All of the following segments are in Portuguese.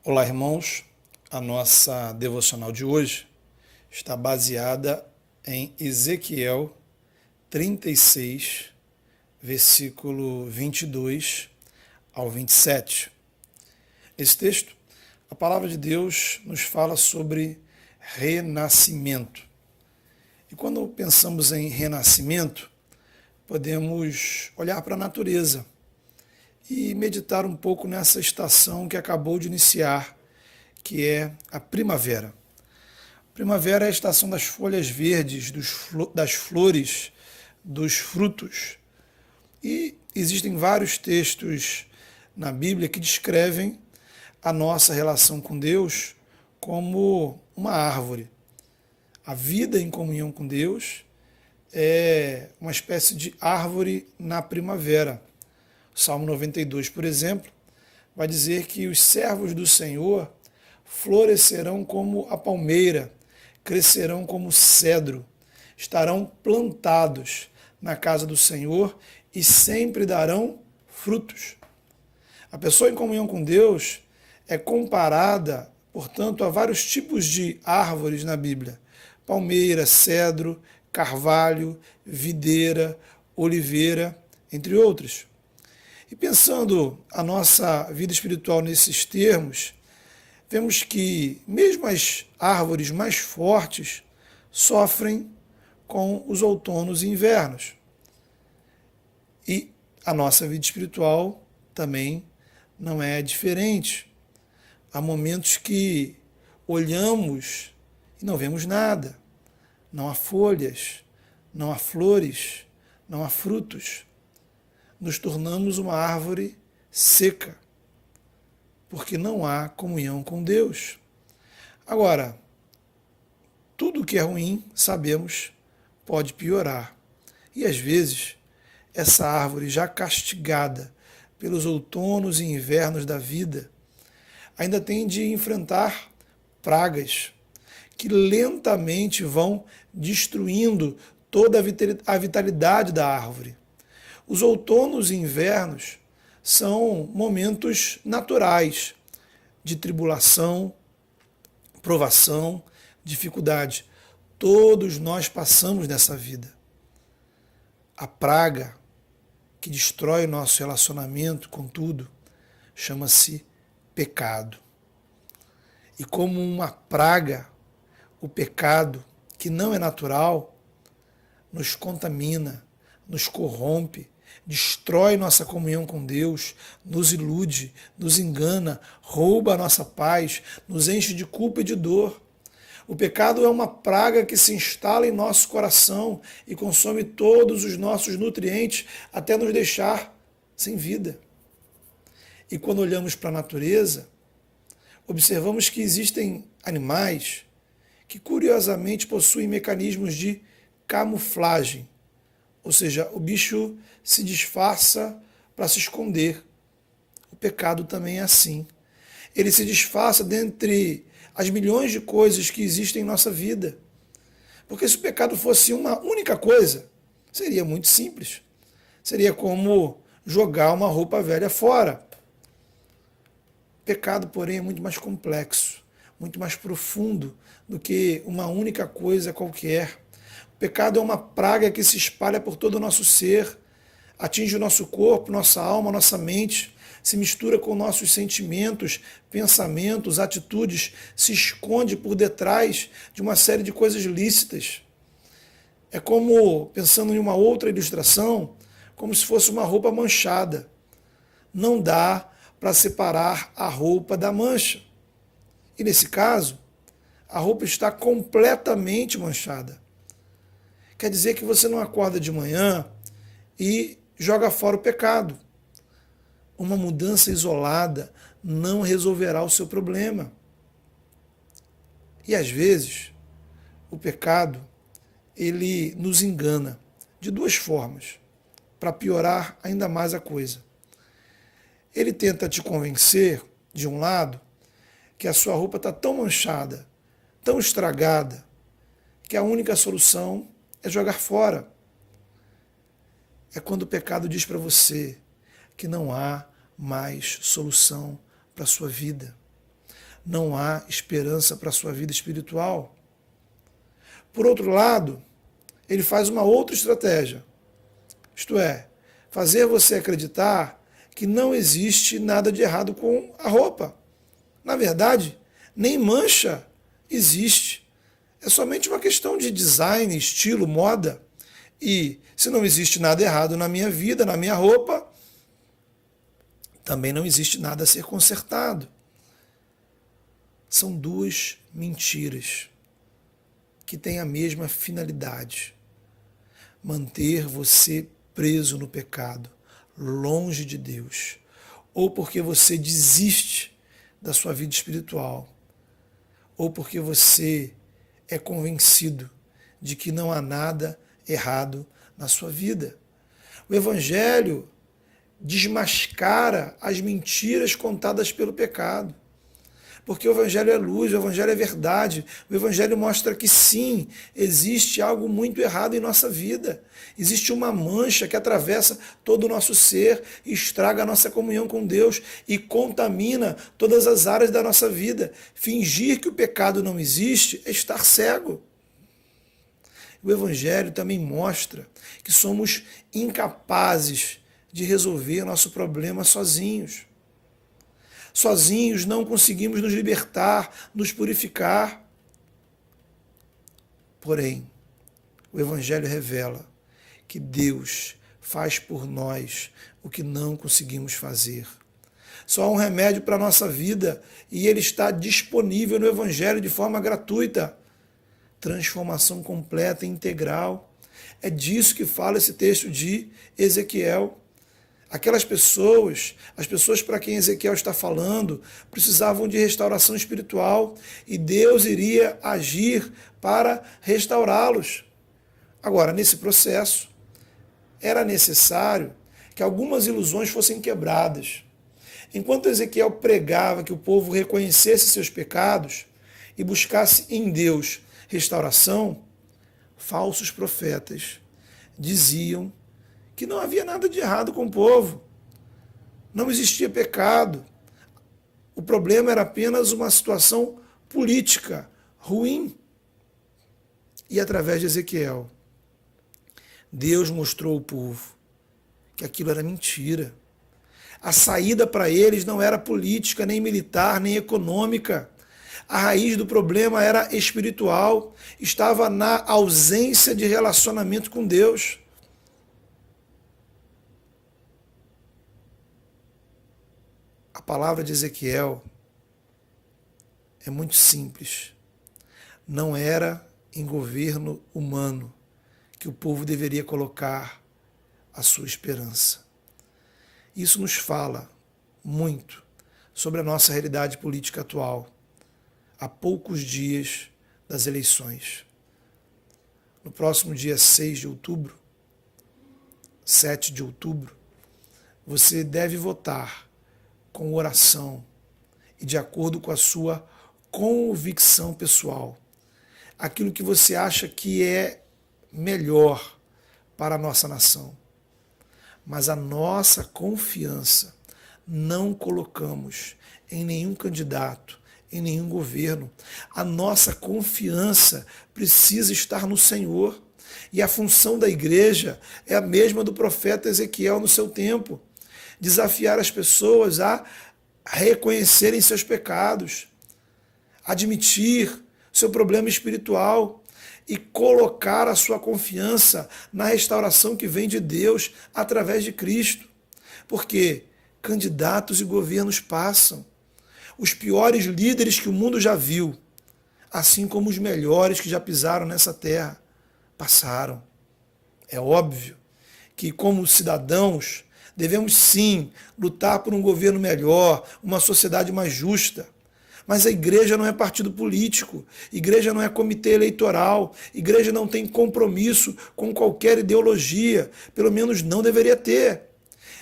Olá, irmãos. A nossa devocional de hoje está baseada em Ezequiel 36, versículo 22 ao 27. Esse texto, a palavra de Deus nos fala sobre renascimento. E quando pensamos em renascimento, podemos olhar para a natureza e meditar um pouco nessa estação que acabou de iniciar, que é a primavera. Primavera é a estação das folhas verdes, das flores, dos frutos. E existem vários textos na Bíblia que descrevem a nossa relação com Deus como uma árvore. A vida em comunhão com Deus é uma espécie de árvore na primavera. O Salmo 92, por exemplo, vai dizer que os servos do Senhor florescerão como a palmeira, crescerão como o cedro, estarão plantados na casa do Senhor e sempre darão frutos. A pessoa em comunhão com Deus é comparada, portanto, a vários tipos de árvores na Bíblia: palmeira, cedro, carvalho, videira, oliveira, entre outros. E pensando a nossa vida espiritual nesses termos, vemos que mesmo as árvores mais fortes sofrem com os outonos e invernos. E a nossa vida espiritual também não é diferente. Há momentos que olhamos e não vemos nada. Não há folhas, não há flores, não há frutos. Nos tornamos uma árvore seca, porque não há comunhão com Deus. Agora, tudo que é ruim, sabemos, pode piorar. E às vezes, essa árvore já castigada pelos outonos e invernos da vida, ainda tem de enfrentar pragas que lentamente vão destruindo toda a vitalidade da árvore. Os outonos e invernos são momentos naturais de tribulação, provação, dificuldade. Todos nós passamos nessa vida. A praga que destrói o nosso relacionamento com tudo chama-se pecado. E como uma praga, o pecado, que não é natural, nos contamina, nos corrompe, destrói nossa comunhão com Deus, nos ilude, nos engana, rouba a nossa paz, nos enche de culpa e de dor. O pecado é uma praga que se instala em nosso coração e consome todos os nossos nutrientes até nos deixar sem vida. E quando olhamos para a natureza, observamos que existem animais que curiosamente possuem mecanismos de camuflagem. Ou seja, o bicho se disfarça para se esconder. O pecado também é assim. Ele se disfarça dentre as milhões de coisas que existem em nossa vida. Porque se o pecado fosse uma única coisa, seria muito simples. Seria como jogar uma roupa velha fora. O pecado, porém, é muito mais complexo, muito mais profundo do que uma única coisa qualquer. O pecado é uma praga que se espalha por todo o nosso ser, atinge o nosso corpo, nossa alma, nossa mente, se mistura com nossos sentimentos, pensamentos, atitudes, se esconde por detrás de uma série de coisas lícitas. É como, pensando em uma outra ilustração, como se fosse uma roupa manchada. Não dá para separar a roupa da mancha. E nesse caso, a roupa está completamente manchada. Quer dizer que você não acorda de manhã e joga fora o pecado. Uma mudança isolada não resolverá o seu problema. E às vezes, o pecado, ele nos engana de duas formas, para piorar ainda mais a coisa. Ele tenta te convencer, de um lado, que a sua roupa está tão manchada, tão estragada, que a única solução é jogar fora. É quando o pecado diz para você que não há mais solução para a sua vida. não há esperança para a sua vida espiritual. Por outro lado, ele faz uma outra estratégia, isto é, fazer você acreditar que não existe nada de errado com a roupa. Na verdade, nem mancha existe. É somente uma questão de design, estilo, moda. E se não existe nada errado na minha vida, na minha roupa, também não existe nada a ser consertado. São duas mentiras que têm a mesma finalidade: manter você preso no pecado, longe de Deus, ou porque você desiste da sua vida espiritual, ou porque você é convencido de que não há nada errado na sua vida. O Evangelho desmascara as mentiras contadas pelo pecado. Porque o Evangelho é luz, o Evangelho é verdade. O Evangelho mostra que sim, existe algo muito errado em nossa vida. Existe uma mancha que atravessa todo o nosso ser, estraga a nossa comunhão com Deus e contamina todas as áreas da nossa vida. Fingir que o pecado não existe é estar cego. O Evangelho também mostra que somos incapazes de resolver nosso problema sozinhos. Sozinhos não conseguimos nos libertar, nos purificar. Porém, o Evangelho revela que Deus faz por nós o que não conseguimos fazer. Só há um remédio para a nossa vida e ele está disponível no Evangelho de forma gratuita. Transformação completa e integral. É disso que fala esse texto de Ezequiel. Aquelas pessoas, as pessoas para quem Ezequiel está falando, precisavam de restauração espiritual e Deus iria agir para restaurá-los. Agora, nesse processo, era necessário que algumas ilusões fossem quebradas. Enquanto Ezequiel pregava que o povo reconhecesse seus pecados e buscasse em Deus restauração, falsos profetas diziam que não havia nada de errado com o povo, não existia pecado. O problema era apenas uma situação política ruim. E através de Ezequiel, Deus mostrou ao povo que aquilo era mentira. A saída para eles não era política, nem militar, nem econômica. A raiz do problema era espiritual, estava na ausência de relacionamento com Deus. A palavra de Ezequiel é muito simples. Não era em governo humano que o povo deveria colocar a sua esperança. Isso nos fala muito sobre a nossa realidade política atual, há poucos dias das eleições. No próximo dia 6 de outubro, 7 de outubro, você deve votar com oração e de acordo com a sua convicção pessoal. Aquilo que você acha que é melhor para a nossa nação. Mas a nossa confiança não colocamos em nenhum candidato, em nenhum governo. A nossa confiança precisa estar no Senhor. E a função da igreja é a mesma do profeta Ezequiel no seu tempo. Desafiar as pessoas a reconhecerem seus pecados, admitir seu problema espiritual e colocar a sua confiança na restauração que vem de Deus através de Cristo. Porque candidatos e governos passam. Os piores líderes que o mundo já viu, assim como os melhores que já pisaram nessa terra, passaram. É óbvio que, como cidadãos, devemos sim lutar por um governo melhor, uma sociedade mais justa. Mas a igreja não é partido político, igreja não é comitê eleitoral, igreja não tem compromisso com qualquer ideologia, pelo menos não deveria ter.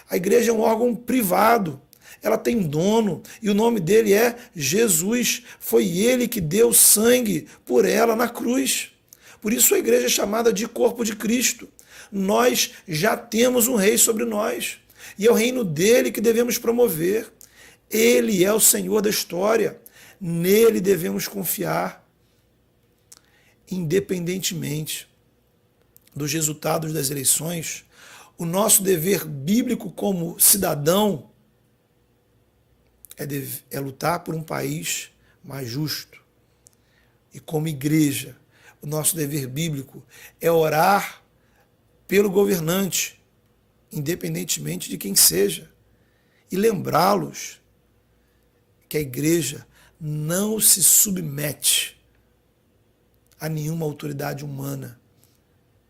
A igreja é um órgão privado, ela tem dono e o nome dele é Jesus. Foi ele que deu sangue por ela na cruz. Por isso a igreja é chamada de corpo de Cristo. Nós já temos um rei sobre nós e é o reino dele que devemos promover. Ele é o Senhor da história. Nele devemos confiar, independentemente dos resultados das eleições. O nosso dever bíblico como cidadão é lutar por um país mais justo. E como igreja, o nosso dever bíblico é orar pelo governante, independentemente de quem seja, e lembrá-los que a igreja não se submete a nenhuma autoridade humana,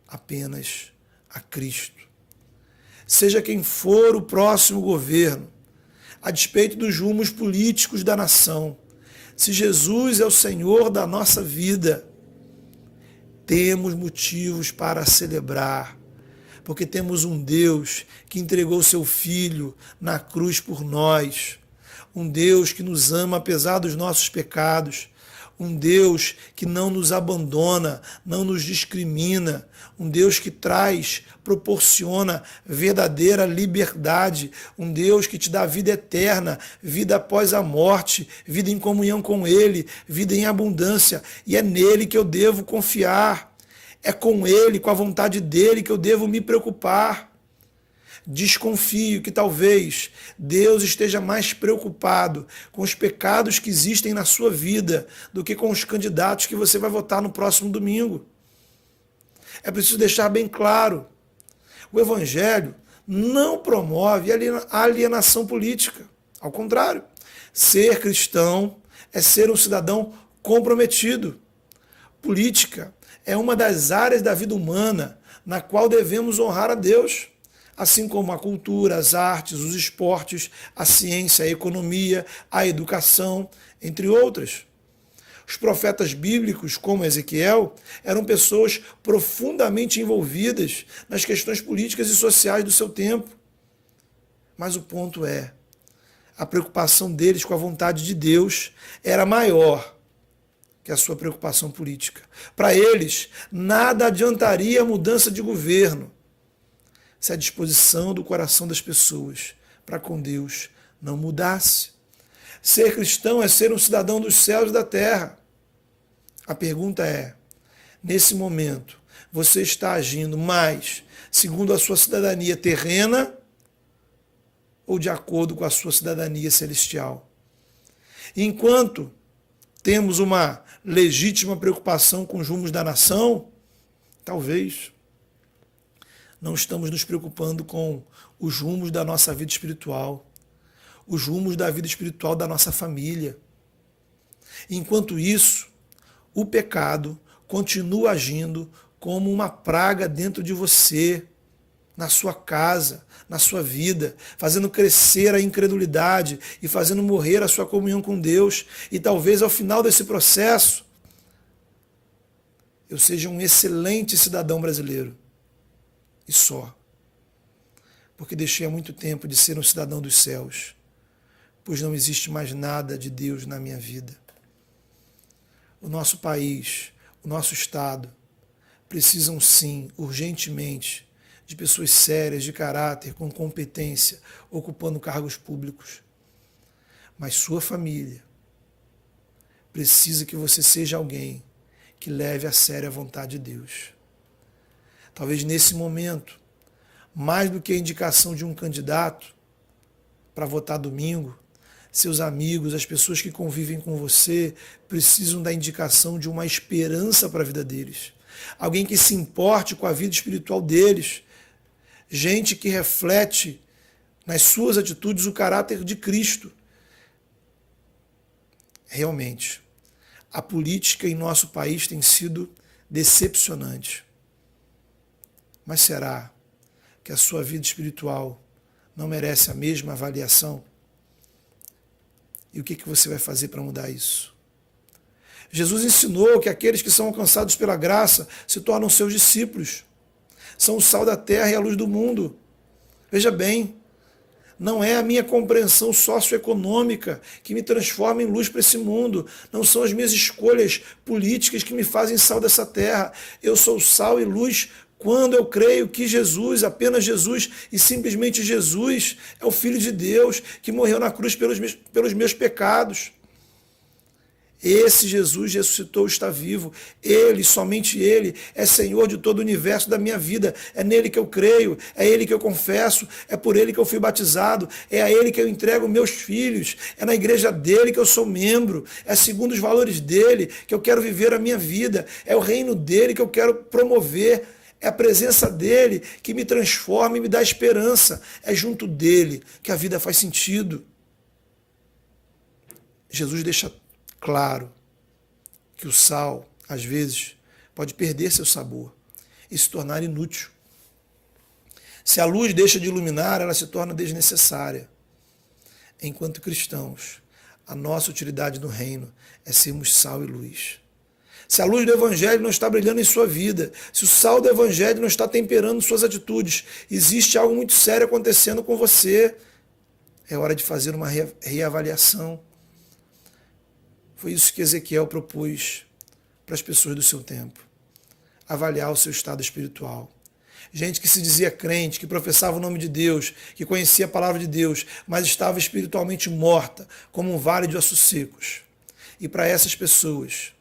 apenas a Cristo. Seja quem for o próximo governo, a despeito dos rumos políticos da nação, se Jesus é o Senhor da nossa vida, temos motivos para celebrar, porque temos um Deus que entregou seu Filho na cruz por nós, um Deus que nos ama apesar dos nossos pecados, um Deus que não nos abandona, não nos discrimina, um Deus que proporciona verdadeira liberdade, um Deus que te dá vida eterna, vida após a morte, vida em comunhão com Ele, vida em abundância, e é nele que eu devo confiar, é com Ele, com a vontade dEle que eu devo me preocupar. Desconfio que talvez Deus esteja mais preocupado com os pecados que existem na sua vida do que com os candidatos que você vai votar no próximo domingo. É preciso deixar bem claro, o Evangelho não promove a alienação política. Ao contrário, ser cristão é ser um cidadão comprometido. Política é uma das áreas da vida humana na qual devemos honrar a Deus, assim como a cultura, as artes, os esportes, a ciência, a economia, a educação, entre outras. Os profetas bíblicos, como Ezequiel, eram pessoas profundamente envolvidas nas questões políticas e sociais do seu tempo. Mas o ponto é, a preocupação deles com a vontade de Deus era maior que a sua preocupação política. Para eles, nada adiantaria a mudança de governo se a disposição do coração das pessoas para com Deus não mudasse. Ser cristão é ser um cidadão dos céus e da terra. A pergunta é, nesse momento, você está agindo mais segundo a sua cidadania terrena ou de acordo com a sua cidadania celestial? Enquanto temos uma legítima preocupação com os rumos da nação, talvez não estamos nos preocupando com os rumos da nossa vida espiritual, os rumos da vida espiritual da nossa família. Enquanto isso, o pecado continua agindo como uma praga dentro de você, na sua casa, na sua vida, fazendo crescer a incredulidade e fazendo morrer a sua comunhão com Deus. E talvez ao final desse processo, eu seja um excelente cidadão brasileiro. E só. Porque deixei há muito tempo de ser um cidadão dos céus, pois não existe mais nada de Deus na minha vida. O nosso país, o nosso Estado, precisam sim, urgentemente, de pessoas sérias, de caráter, com competência, ocupando cargos públicos. Mas sua família precisa que você seja alguém que leve a sério a vontade de Deus. Talvez nesse momento, mais do que a indicação de um candidato para votar domingo, seus amigos, as pessoas que convivem com você, precisam da indicação de uma esperança para a vida deles. Alguém que se importe com a vida espiritual deles. Gente que reflete nas suas atitudes o caráter de Cristo. Realmente, a política em nosso país tem sido decepcionante. Mas será que a sua vida espiritual não merece a mesma avaliação? E o que você vai fazer para mudar isso? Jesus ensinou que aqueles que são alcançados pela graça se tornam seus discípulos. São o sal da terra e a luz do mundo. Veja bem, não é a minha compreensão socioeconômica que me transforma em luz para esse mundo. Não são as minhas escolhas políticas que me fazem sal dessa terra. Eu sou sal e luz quando eu creio que Jesus, apenas Jesus e simplesmente Jesus, é o Filho de Deus que morreu na cruz pelos meus pecados. Esse Jesus ressuscitou, está vivo. Ele, somente Ele, é Senhor de todo o universo da minha vida. É nele que eu creio, é Ele que eu confesso, é por Ele que eu fui batizado, é a Ele que eu entrego meus filhos, é na igreja dele que eu sou membro, é segundo os valores dele que eu quero viver a minha vida, é o reino dele que eu quero promover, é a presença dele que me transforma e me dá esperança, é junto dele que a vida faz sentido. Jesus deixa claro que o sal, às vezes, pode perder seu sabor e se tornar inútil. Se a luz deixa de iluminar, ela se torna desnecessária. Enquanto cristãos, a nossa utilidade no reino é sermos sal e luz. Se a luz do Evangelho não está brilhando em sua vida, se o sal do Evangelho não está temperando suas atitudes, existe algo muito sério acontecendo com você. É hora de fazer uma reavaliação. Foi isso que Ezequiel propôs para as pessoas do seu tempo. Avaliar o seu estado espiritual. Gente que se dizia crente, que professava o nome de Deus, que conhecia a palavra de Deus, mas estava espiritualmente morta, como um vale de ossos secos. E para essas pessoas,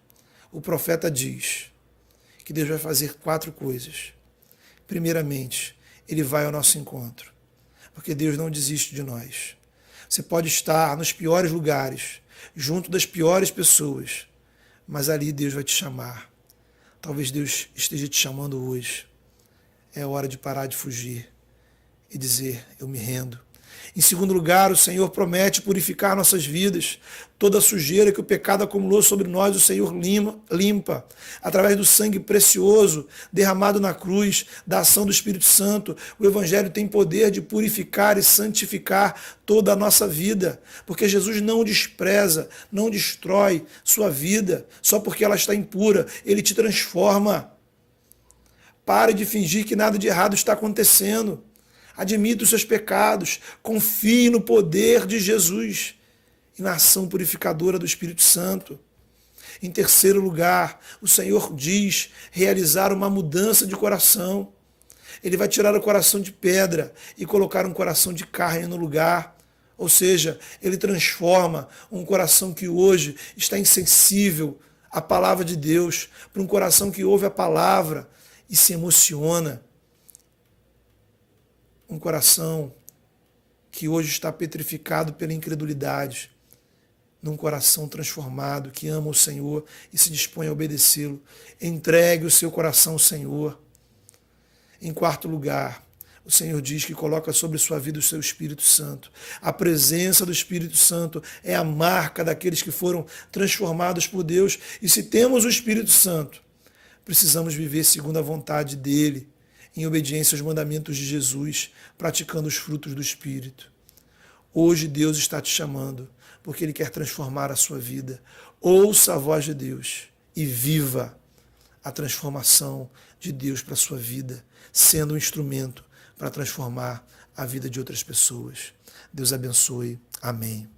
o profeta diz que Deus vai fazer 4 coisas. Primeiramente, Ele vai ao nosso encontro, porque Deus não desiste de nós. Você pode estar nos piores lugares, junto das piores pessoas, mas ali Deus vai te chamar. Talvez Deus esteja te chamando hoje. É hora de parar de fugir e dizer, eu me rendo. Em segundo lugar, o Senhor promete purificar nossas vidas. Toda a sujeira que o pecado acumulou sobre nós, o Senhor limpa. Através do sangue precioso derramado na cruz, da ação do Espírito Santo, o Evangelho tem poder de purificar e santificar toda a nossa vida. Porque Jesus não despreza, não destrói sua vida só porque ela está impura. Ele te transforma. Pare de fingir que nada de errado está acontecendo. Admita os seus pecados, confie no poder de Jesus e na ação purificadora do Espírito Santo. Em terceiro lugar, o Senhor diz realizar uma mudança de coração. Ele vai tirar o coração de pedra e colocar um coração de carne no lugar. Ou seja, ele transforma um coração que hoje está insensível à palavra de Deus para um coração que ouve a palavra e se emociona. Um coração que hoje está petrificado pela incredulidade, num coração transformado, que ama o Senhor e se dispõe a obedecê-lo. Entregue o seu coração ao Senhor. Em quarto lugar, o Senhor diz que coloca sobre sua vida o seu Espírito Santo. A presença do Espírito Santo é a marca daqueles que foram transformados por Deus. E se temos o Espírito Santo, precisamos viver segundo a vontade dele, em obediência aos mandamentos de Jesus, praticando os frutos do Espírito. Hoje Deus está te chamando, porque Ele quer transformar a sua vida. Ouça a voz de Deus e viva a transformação de Deus para a sua vida, sendo um instrumento para transformar a vida de outras pessoas. Deus abençoe. Amém.